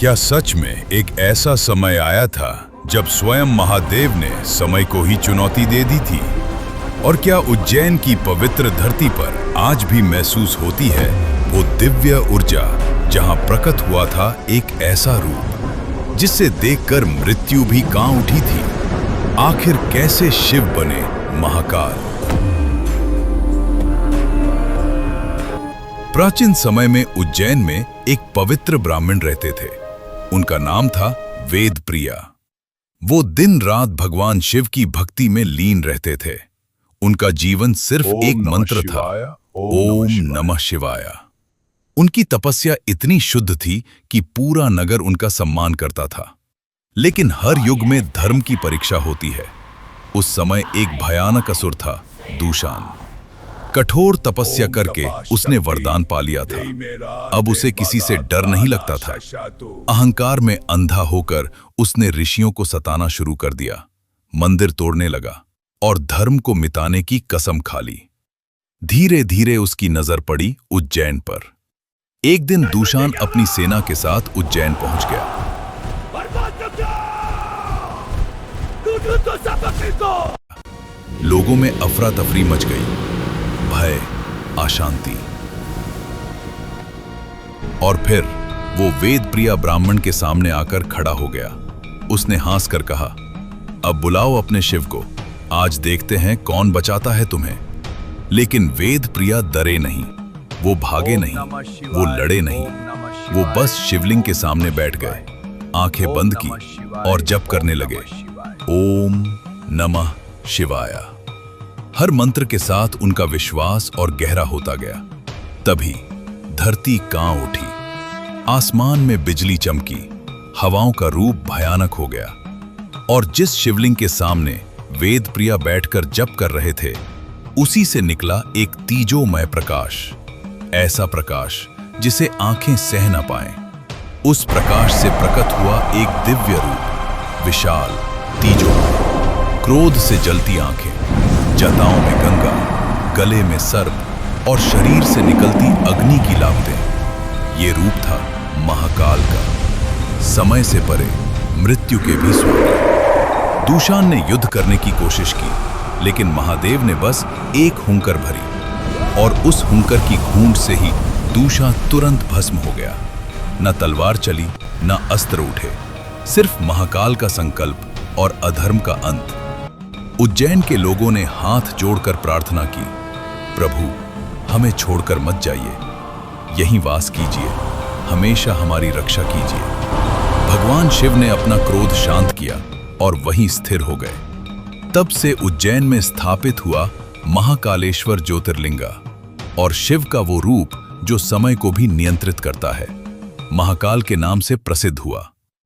क्या सच में एक ऐसा समय आया था जब स्वयं महादेव ने समय को ही चुनौती दे दी थी? और क्या उज्जैन की पवित्र धरती पर आज भी महसूस होती है वो दिव्य ऊर्जा जहां प्रकट हुआ था एक ऐसा रूप जिससे देखकर मृत्यु भी कांप उठी थी? आखिर कैसे शिव बने महाकाल? प्राचीन समय में उज्जैन में एक पवित्र ब्राह्मण रहते थे। उनका नाम था वेदप्रिया। वो दिन रात भगवान शिव की भक्ति में लीन रहते थे। उनका जीवन सिर्फ एक मंत्र था, ओम नमः शिवाय। उनकी तपस्या इतनी शुद्ध थी कि पूरा नगर उनका सम्मान करता था। लेकिन हर युग में धर्म की परीक्षा होती है। उस समय एक भयानक असुर था, दूषान। कठोर तपस्या करके उसने वरदान पा लिया था। अब उसे किसी से डर नहीं लगता था। अहंकार में अंधा होकर उसने ऋषियों को सताना शुरू कर दिया, मंदिर तोड़ने लगा और धर्म को मिटाने की कसम खा ली। धीरे धीरे उसकी नजर पड़ी उज्जैन पर। एक दिन दूषान अपनी सेना के साथ उज्जैन पहुंच गया। लोगों में अफरा तफरी मच गई, भय, अशांति। और फिर वो वेदप्रिया ब्राह्मण के सामने आकर खड़ा हो गया। उसने हंसकर कहा, अब बुलाओ अपने शिव को, आज देखते हैं कौन बचाता है तुम्हें। लेकिन वेदप्रिया डरे नहीं, वो भागे नहीं, वो लड़े नहीं। वो बस शिवलिंग के सामने बैठ गए, आंखें बंद की और जप करने लगे, ओम नमः शिवाय। हर मंत्र के साथ उनका विश्वास और गहरा होता गया। तभी धरती कांप उठी, आसमान में बिजली चमकी, हवाओं का रूप भयानक हो गया। और जिस शिवलिंग के सामने वेदप्रिया बैठकर जप कर रहे थे, उसी से निकला एक तेजोमय प्रकाश। ऐसा प्रकाश जिसे आंखें सह न पाएं। उस प्रकाश से प्रकट हुआ एक दिव्य रूप, विशाल, तेजोमय, क्रोध से जलती आंखें, जटाओं में गंगा, गले में सर्प और शरीर से निकलती अग्नि की लापतें। ये रूप था महाकाल का, समय से परे, मृत्यु के भी स्वामी। दूषान ने युद्ध करने की कोशिश की, लेकिन महादेव ने बस एक हुंकर भरी और उस हुंकर की गूंज से ही दूषान तुरंत भस्म हो गया। न तलवार चली, न अस्त्र उठे, सिर्फ महाकाल का संकल्प और अधर्म का अंत। उज्जैन के लोगों ने हाथ जोड़कर प्रार्थना की, प्रभु हमें छोड़कर मत जाइए, यहीं वास कीजिए, हमेशा हमारी रक्षा कीजिए। भगवान शिव ने अपना क्रोध शांत किया और वहीं स्थिर हो गए। तब से उज्जैन में स्थापित हुआ महाकालेश्वर ज्योतिर्लिंगा और शिव का वो रूप जो समय को भी नियंत्रित करता है, महाकाल के नाम से प्रसिद्ध हुआ।